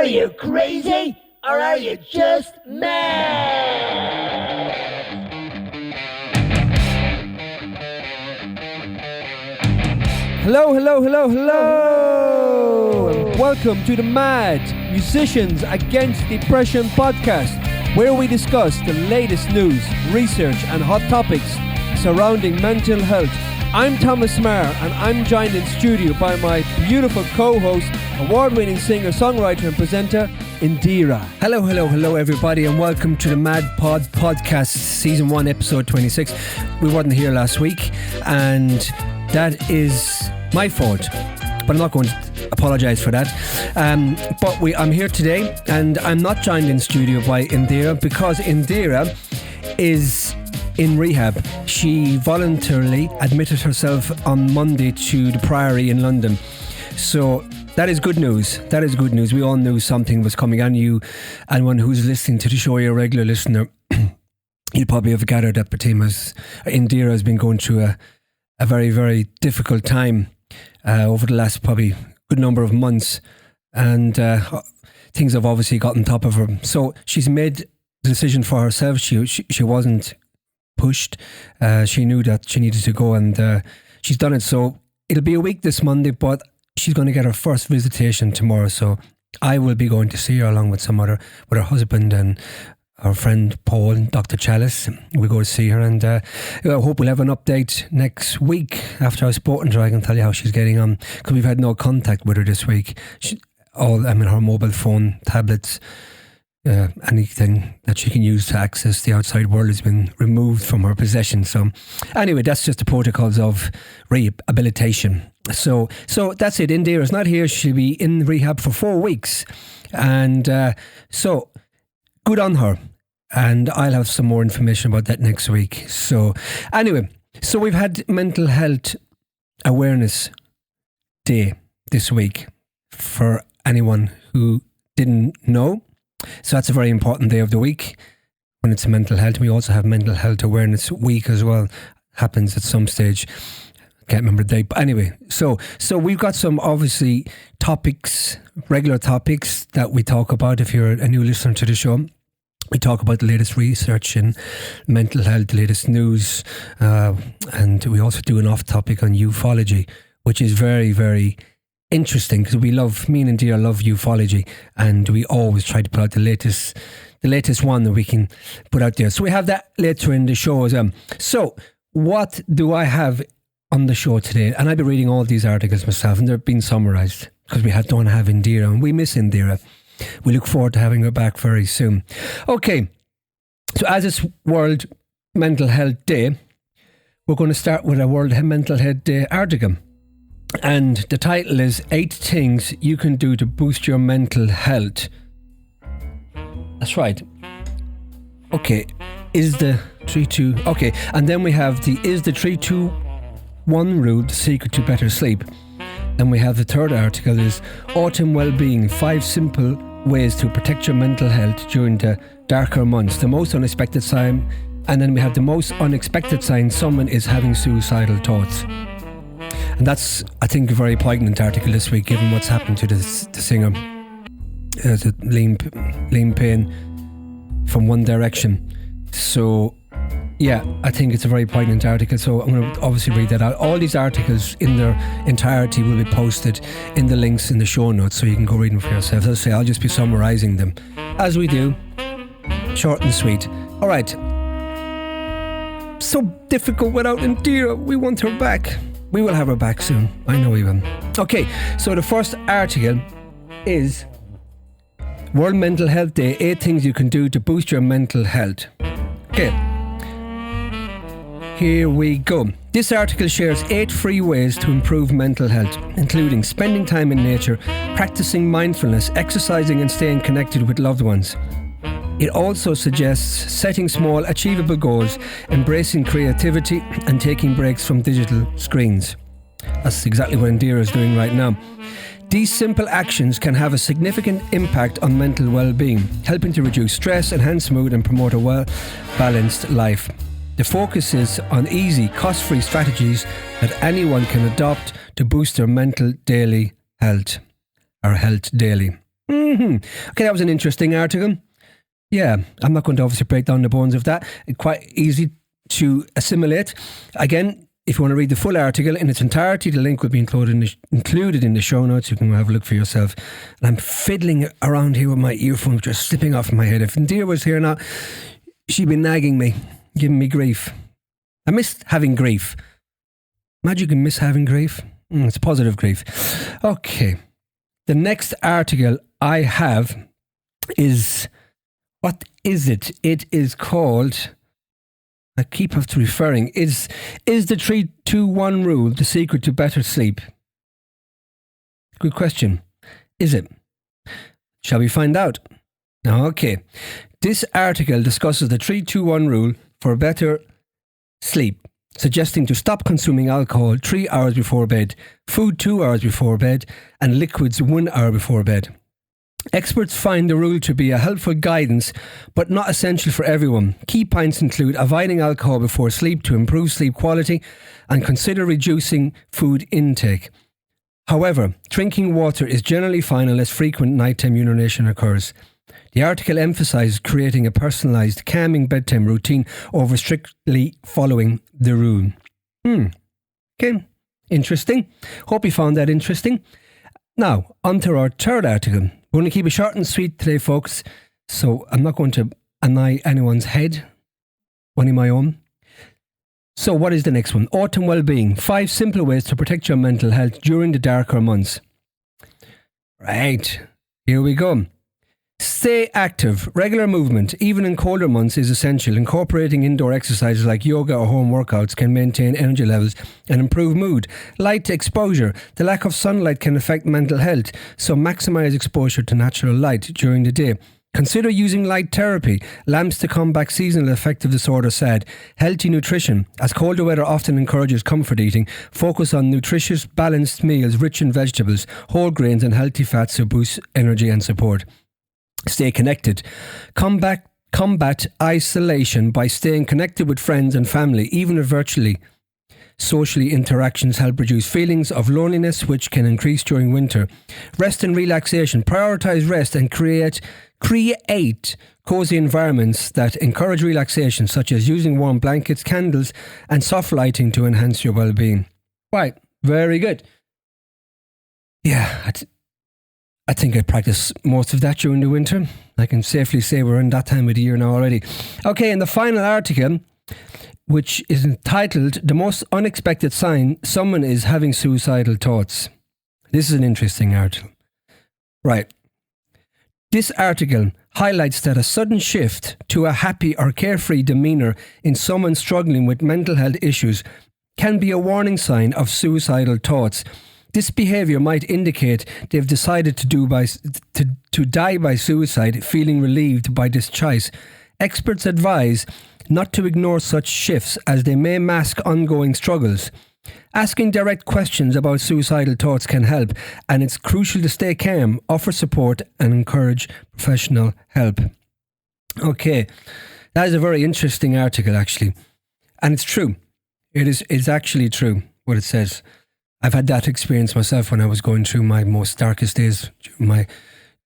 Are you crazy? Or are you just mad? Hello. And welcome to the Mad Musicians Against Depression podcast, where we discuss the latest news, research and hot topics surrounding mental health. I'm Thomas Maher, and I'm joined in studio by my beautiful co-host, award-winning singer, songwriter and presenter, Indiraa. Hello everybody, and welcome to the Mad Pod podcast, season 1, episode 26. We weren't here last week, and that is my fault, but I'm not going to apologise for that. But I'm here today, and I'm not joined in studio by Indiraa, because Indiraa is in rehab. She voluntarily admitted herself on Monday to the Priory in London. So that is good news. We all knew something was coming on. You, anyone who's listening to the show, you're a regular listener, you'll probably have gathered that Indiraa has been going through a very, very difficult time over the last probably good number of months, and things have obviously got on top of her. So she's made the decision for herself. She wasn't pushed. She knew that she needed to go, and she's done it. So it'll be a week this Monday, but she's going to get her first visitation tomorrow. So I will be going to see her along with with her husband and our friend Paul, Dr. Chalice. We'll go to see her, and I hope we'll have an update next week after I've spoken to her. I can tell you how she's getting on, because we've had no contact with her this week. Her mobile phone, tablets, anything that she can use to access the outside world has been removed from her possession. So anyway, that's just the protocols of rehabilitation. So that's it. Indira's not here. She'll be in rehab for 4 weeks, and so good on her. And I'll have some more information about that next week. So anyway, we've had Mental Health Awareness Day this week, for anyone who didn't know. So that's a very important day of the week when it's mental health. We also have Mental Health Awareness Week as well. Happens at some stage. Can't remember the date. But anyway, so we've got some obviously topics, regular topics that we talk about. If you're a new listener to the show, we talk about the latest research in mental health, the latest news, and we also do an off topic on ufology, which is very, very interesting, because me and Indiraa love ufology, and we always try to put out the latest one that we can put out there. So we have that later in the show as well. So what do I have on the show today? And I'll be reading all these articles myself, and they're being summarised because we don't have Indiraa, and we miss Indiraa. We look forward to having her back very soon. Okay, so as it's World Mental Health Day, we're going to start with a World Mental Health Day article. And the title is 8 Things You Can Do to Boost Your Mental Health. That's right. Okay, is the 3-2... Okay, and then we have the Is the 3-2-1 Rule the Secret to Better Sleep. Then we have the third article is Autumn Wellbeing, 5 Simple Ways to Protect Your Mental Health During the Darker Months. The most unexpected sign. And then we have the most unexpected sign someone is having suicidal thoughts. And that's, I think, a very poignant article this week, given what's happened to the singer, Liam Payne from One Direction. So yeah, I think it's a very poignant article, so I'm going to obviously read that out. All these articles in their entirety will be posted in the links in the show notes, so you can go read them for yourselves. As I say, I'll just be summarising them, as we do, short and sweet. All right. So difficult without Indiraa. We want her back. We will have her back soon. I know we will. Okay, so the first article is World Mental Health Day, 8 Things You Can Do to Boost Your Mental Health. Okay. Here we go. This article shares 8 free ways to improve mental health, including spending time in nature, practicing mindfulness, exercising and staying connected with loved ones. It also suggests setting small, achievable goals, embracing creativity and taking breaks from digital screens. That's exactly what Indiraa is doing right now. These simple actions can have a significant impact on mental well-being, helping to reduce stress, enhance mood and promote a well-balanced life. The focus is on easy, cost-free strategies that anyone can adopt to boost their mental daily health, or health daily. Okay, that was an interesting article. Yeah, I'm not going to obviously break down the bones of that. It's quite easy to assimilate. Again, if you want to read the full article in its entirety, the link will be included in the show notes. You can have a look for yourself. And I'm fiddling around here with my earphones, just slipping off my head. If Indiraa was here now, she'd be nagging me, giving me grief. I miss having grief. Imagine you can miss having grief. It's positive grief. Okay. The next article I have is... What is it? It is called... I keep have to referring. Is the 3-2-1 rule the secret to better sleep? Good question. Is it? Shall we find out? Okay. This article discusses the 3-2-1 rule for better sleep, suggesting to stop consuming alcohol 3 hours before bed, food 2 hours before bed, and liquids 1 hour before bed. Experts find the rule to be a helpful guidance, but not essential for everyone. Key points include avoiding alcohol before sleep to improve sleep quality and consider reducing food intake. However, drinking water is generally fine unless frequent nighttime urination occurs. The article emphasises creating a personalised, calming bedtime routine over strictly following the rule. Okay, interesting. Hope you found that interesting. Now, on to our third article. We're going to keep it short and sweet today, folks. So I'm not going to annoy anyone's head, only my own. So what is the next one? Autumn Wellbeing. 5 simple ways to protect your mental health during the darker months. Right, here we go. Stay active. Regular movement, even in colder months, is essential. Incorporating indoor exercises like yoga or home workouts can maintain energy levels and improve mood. Light exposure. The lack of sunlight can affect mental health, so maximize exposure to natural light during the day. Consider using light therapy, lamps to combat seasonal affective disorder SAD. Healthy nutrition. As colder weather often encourages comfort eating, focus on nutritious, balanced meals rich in vegetables, whole grains and healthy fats to boost energy and support. Stay connected. Combat isolation by staying connected with friends and family, even if virtually. Socially interactions help reduce feelings of loneliness, which can increase during winter. Rest and relaxation. Prioritize rest and create cozy environments that encourage relaxation, such as using warm blankets, candles, and soft lighting to enhance your well-being. Right, very good. Yeah, I think I practice most of that during the winter. I can safely say we're in that time of the year now already. Okay, and the final article, which is entitled The Most Unexpected Sign Someone is Having Suicidal Thoughts. This is an interesting article. Right. This article highlights that a sudden shift to a happy or carefree demeanour in someone struggling with mental health issues can be a warning sign of suicidal thoughts. This behaviour might indicate they've decided to die by suicide, feeling relieved by this choice. Experts advise not to ignore such shifts as they may mask ongoing struggles. Asking direct questions about suicidal thoughts can help, and it's crucial to stay calm, offer support, and encourage professional help. Okay, that is a very interesting article, actually. And it's true. It's actually true, what it says. I've had that experience myself when I was going through my most darkest days, my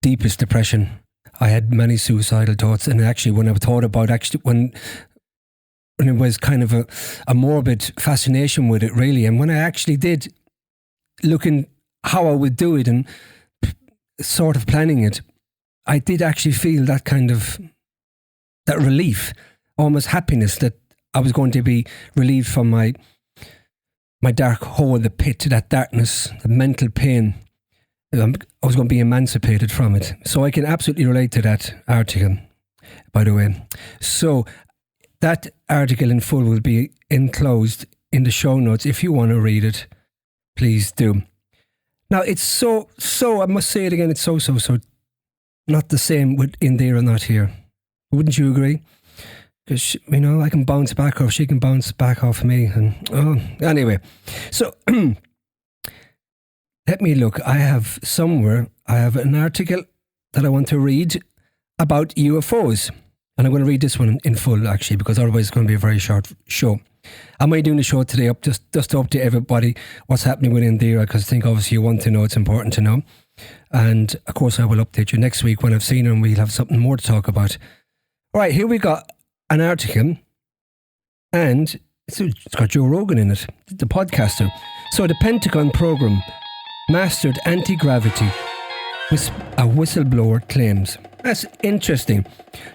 deepest depression. I had many suicidal thoughts, and actually when I thought about when it was kind of a morbid fascination with it, really, and when I actually did look in how I would do it and sort of planning it, I did actually feel that kind of, that relief, almost happiness that I was going to be relieved from my dark hole, the pit, that darkness, the mental pain. I was going to be emancipated from it. So I can absolutely relate to that article, by the way. So that article in full will be enclosed in the show notes. If you want to read it, please do. Now, it's so, I must say it again, it's so not the same with Indiraa not here. Wouldn't you agree? Because, I can bounce back off, she can bounce back off me. And anyway, so let me look. I have an article that I want to read about UFOs. And I'm going to read this one in full, actually, because otherwise it's going to be a very short show. I might doing the show today up just to update everybody what's happening with Indiraa, because I think obviously you want to know, it's important to know. And of course, I will update you next week when I've seen her and we'll have something more to talk about. All right, here we got an article, and it's got Joe Rogan in it, the podcaster. So the Pentagon program mastered anti-gravity, a whistleblower claims. That's interesting.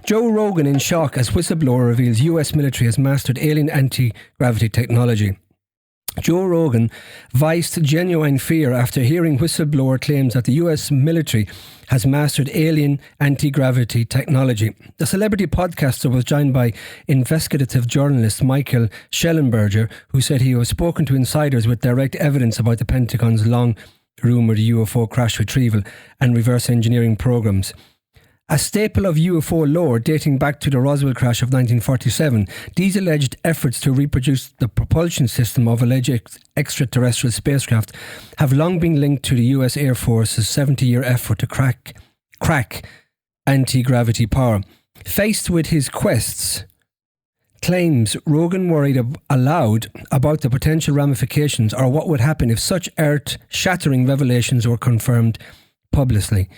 Joe Rogan in shock as whistleblower reveals US military has mastered alien anti-gravity technology. Joe Rogan voiced genuine fear after hearing whistleblower claims that the US military has mastered alien anti-gravity technology. The celebrity podcaster was joined by investigative journalist Michael Schellenberger, who said he was spoken to insiders with direct evidence about the Pentagon's long-rumoured UFO crash retrieval and reverse engineering programs. A staple of UFO lore dating back to the Roswell crash of 1947, these alleged efforts to reproduce the propulsion system of alleged extraterrestrial spacecraft have long been linked to the US Air Force's 70-year effort to crack anti-gravity power. Faced with his claims, Rogan worried aloud about the potential ramifications or what would happen if such earth-shattering revelations were confirmed publicly.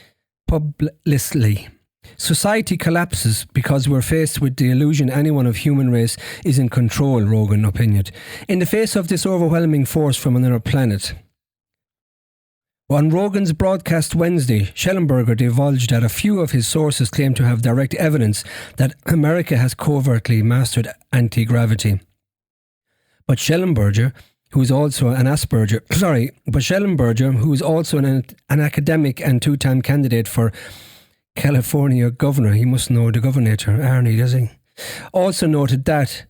Society collapses because we're faced with the illusion anyone of human race is in control, Rogan opined. In the face of this overwhelming force from another planet. On Rogan's broadcast Wednesday, Schellenberger divulged that a few of his sources claim to have direct evidence that America has covertly mastered anti-gravity. But Schellenberger, who is also an academic and two-time candidate for California governor, he must know the governor, Arnie, does he? Also noted that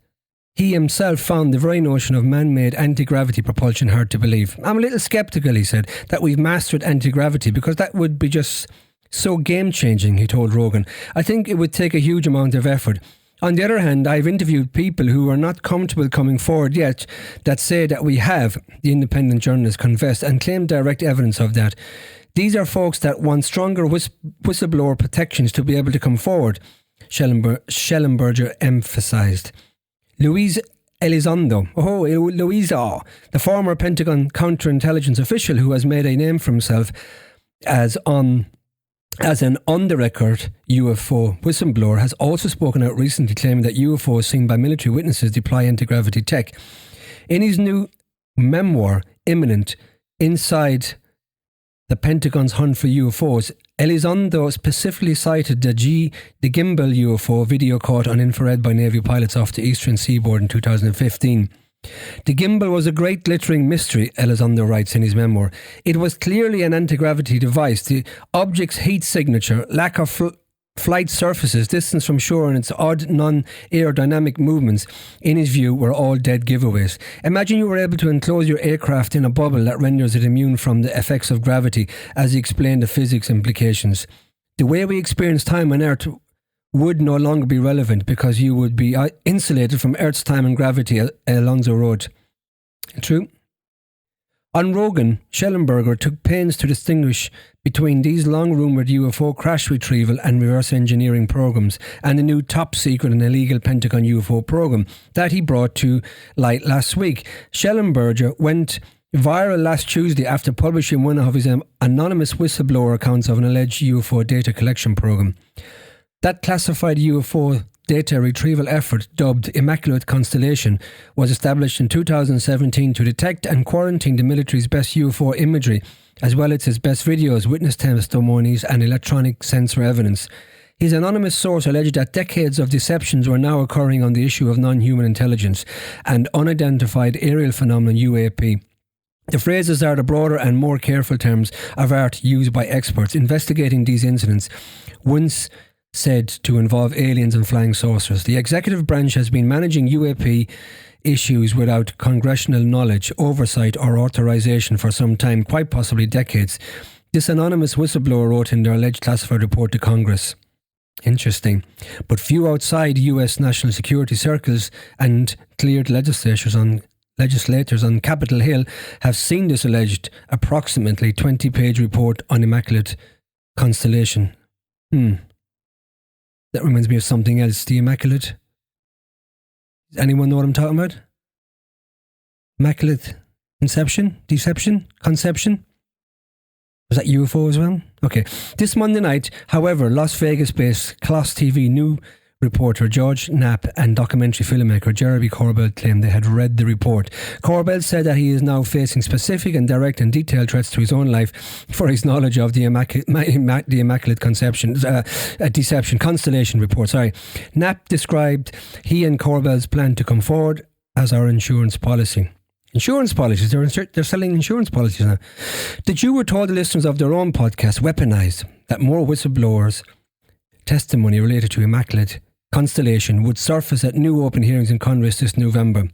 he himself found the very notion of man-made anti-gravity propulsion hard to believe. I'm a little sceptical, he said, that we've mastered anti-gravity because that would be just so game-changing, he told Rogan. I think it would take a huge amount of effort. On the other hand, I've interviewed people who are not comfortable coming forward yet that say that we have, the independent journalist confessed, and claimed direct evidence of that. These are folks that want stronger whistleblower protections to be able to come forward, Schellenberger emphasised. Luis Elizondo, the former Pentagon counterintelligence official who has made a name for himself as an on-the-record UFO whistleblower, has also spoken out recently claiming that UFOs seen by military witnesses deploy anti-gravity tech. In his new memoir, Imminent, Inside the Pentagon's Hunt for UFOs, Elizondo specifically cited the gimbal UFO video caught on infrared by Navy pilots off the eastern seaboard in 2015. The gimbal was a great glittering mystery, Elizondo writes in his memoir. It was clearly an anti-gravity device. The object's heat signature, lack of flight surfaces, distance from shore and its odd non-aerodynamic movements, in his view, were all dead giveaways. Imagine you were able to enclose your aircraft in a bubble that renders it immune from the effects of gravity, as he explained the physics implications. The way we experience time on Earth would no longer be relevant because you would be insulated from Earth's time and gravity, Alonso wrote. True. On Rogan, Schellenberger took pains to distinguish between these long-rumoured UFO crash retrieval and reverse engineering programs and the new top-secret and illegal Pentagon UFO program that he brought to light last week. Schellenberger went viral last Tuesday after publishing one of his anonymous whistleblower accounts of an alleged UFO data collection program. That classified UFO data retrieval effort, dubbed Immaculate Constellation, was established in 2017 to detect and quarantine the military's best UFO imagery, as well as its best videos, witness testimonies and electronic sensor evidence. His anonymous source alleged that decades of deceptions were now occurring on the issue of non-human intelligence and unidentified aerial phenomenon UAP. The phrases are the broader and more careful terms of art used by experts investigating these incidents, once said to involve aliens and flying saucers. The executive branch has been managing UAP issues without congressional knowledge, oversight or authorization for some time, quite possibly decades. This anonymous whistleblower wrote in their alleged classified report to Congress. Interesting. But few outside US national security circles and cleared legislators on Capitol Hill have seen this alleged approximately 20-page report on Immaculate Constellation. That reminds me of something else. The Immaculate. Does anyone know what I'm talking about? Immaculate Conception? Deception? Conception? Was that UFO as well? Okay. This Monday night, however, Las Vegas-based Class TV new reporter George Knapp and documentary filmmaker Jeremy Corbell claimed they had read the report. Corbell said that he is now facing specific and direct and detailed threats to his own life for his knowledge of the Immaculate Deception Constellation report. Knapp described he and Corbell's plan to come forward as our insurance policy. Insurance policies, they're selling insurance policies now. The Jew were told the listeners of their own podcast weaponised that more whistleblowers' testimony related to Immaculate Constellation would surface at new open hearings in Congress this November.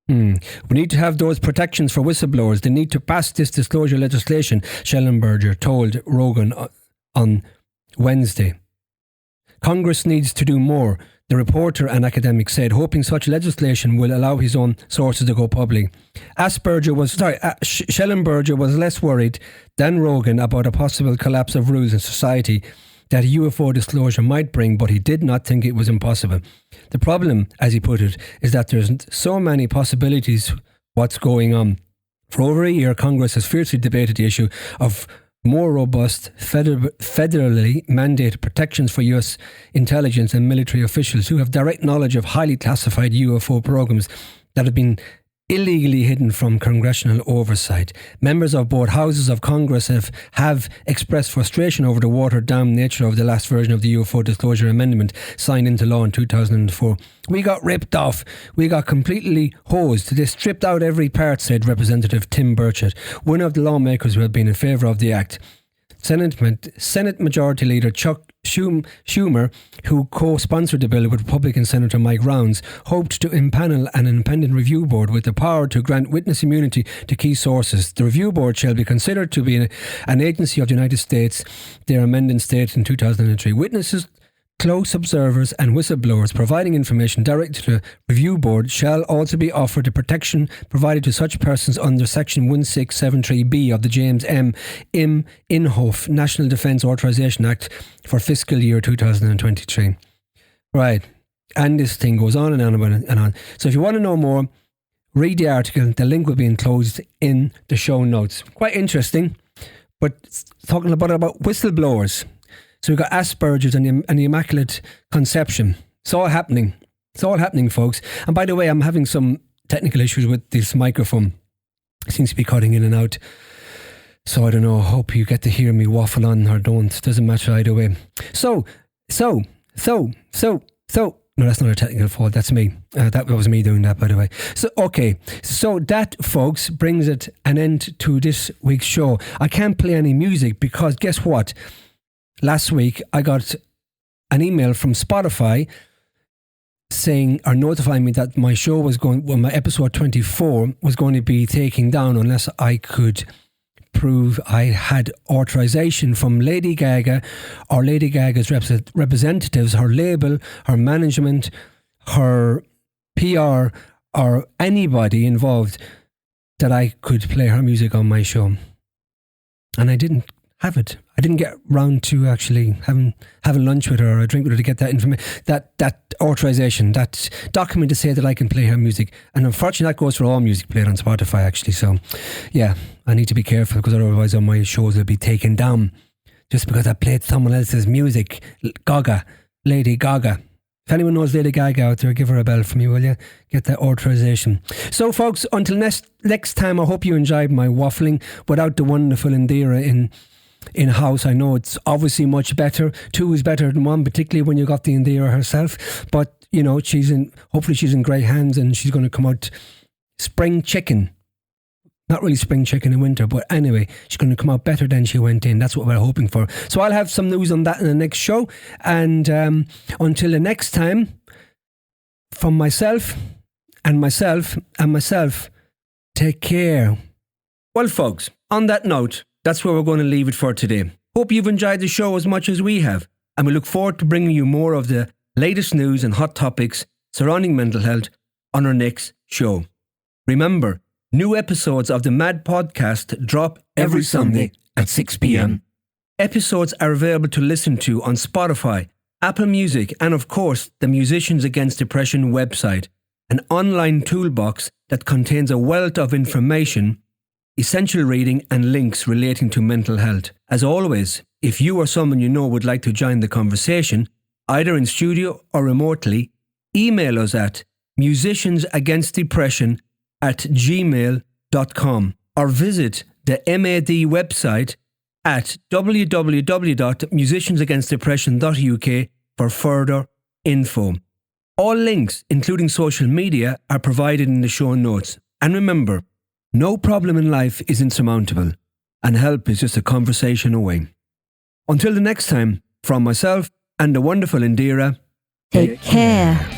We need to have those protections for whistleblowers. They need to pass this disclosure legislation, Schellenberger told Rogan on Wednesday. Congress needs to do more, the reporter and academic said, hoping such legislation will allow his own sources to go public. Schellenberger was less worried than Rogan about a possible collapse of rules in society that a UFO disclosure might bring, but he did not think it was impossible. The problem, as he put it, is that there's so many possibilities what's going on. For over a year, Congress has fiercely debated the issue of more robust federally mandated protections for US intelligence and military officials who have direct knowledge of highly classified UFO programs that have been illegally hidden from congressional oversight. Members of both houses of Congress have expressed frustration over the watered-down nature of the last version of the UFO Disclosure Amendment signed into law in 2004. We got ripped off. We got completely hosed. They stripped out every part, said Representative Tim Burchett, one of the lawmakers who have been in favour of the act. Senate Majority Leader Chuck Schumer, who co-sponsored the bill with Republican Senator Mike Rounds, hoped to impanel an independent review board with the power to grant witness immunity to key sources. The review board shall be considered to be an agency of the United States, their amendment stated in 2003. Witnesses, close observers and whistleblowers providing information direct to the review board shall also be offered the protection provided to such persons under Section 1673B of the James M. Inhofe National Defence Authorization Act for fiscal year 2023. Right, and this thing goes on and on and on. So if you want to know more, read the article. The link will be enclosed in the show notes. Quite interesting, but talking about whistleblowers. So we've got Asperger's and the Immaculate Conception. It's all happening. It's all happening, folks. And by the way, I'm having some technical issues with this microphone. It seems to be cutting in and out. So I don't know. I hope you get to hear me waffle on or don't. Doesn't matter either way. So. No, that's not a technical fault. That's me. That was me doing that, by the way. So, okay. So that, folks, brings it an end to this week's show. I can't play any music because guess what? Last week, I got an email from Spotify saying or notifying me that my show was my episode 24 was going to be taken down unless I could prove I had authorization from Lady Gaga or Lady Gaga's representatives, her label, her management, her PR, or anybody involved that I could play her music on my show. And I didn't have it. I didn't get round to actually having lunch with her or a drink with her to get that information, that authorization, that document to say that I can play her music. And unfortunately, that goes for all music played on Spotify, actually. So, yeah, I need to be careful because otherwise, all my shows will be taken down just because I played someone else's music. Lady Gaga. If anyone knows Lady Gaga out there, give her a bell for me, will you? Get that authorization. So, folks, until next time, I hope you enjoyed my waffling without the wonderful Indiraa in-house. I know it's obviously much better. Two is better than one, particularly when you got the Indiraa herself. But, you know, hopefully she's in great hands and she's going to come out spring chicken. Not really spring chicken in winter, but anyway, she's going to come out better than she went in. That's what we're hoping for. So I'll have some news on that in the next show. And until the next time, from myself, take care. Well, folks, on that note, that's where we're going to leave it for today. Hope you've enjoyed the show as much as we have, and we look forward to bringing you more of the latest news and hot topics surrounding mental health on our next show. Remember, new episodes of the Mad Podcast drop every Sunday at 6 p.m. Episodes are available to listen to on Spotify, Apple Music, and of course, the Musicians Against Depression website, an online toolbox that contains a wealth of information essential reading and links relating to mental health. As always, if you or someone you know would like to join the conversation, either in studio or remotely, email us at musiciansagainstdepression@gmail.com or visit the MAD website at www.musiciansagainstdepression.uk for further info. All links, including social media, are provided in the show notes. And remember, no problem in life is insurmountable, and help is just a conversation away. Until the next time, from myself and the wonderful Indiraa, Take care.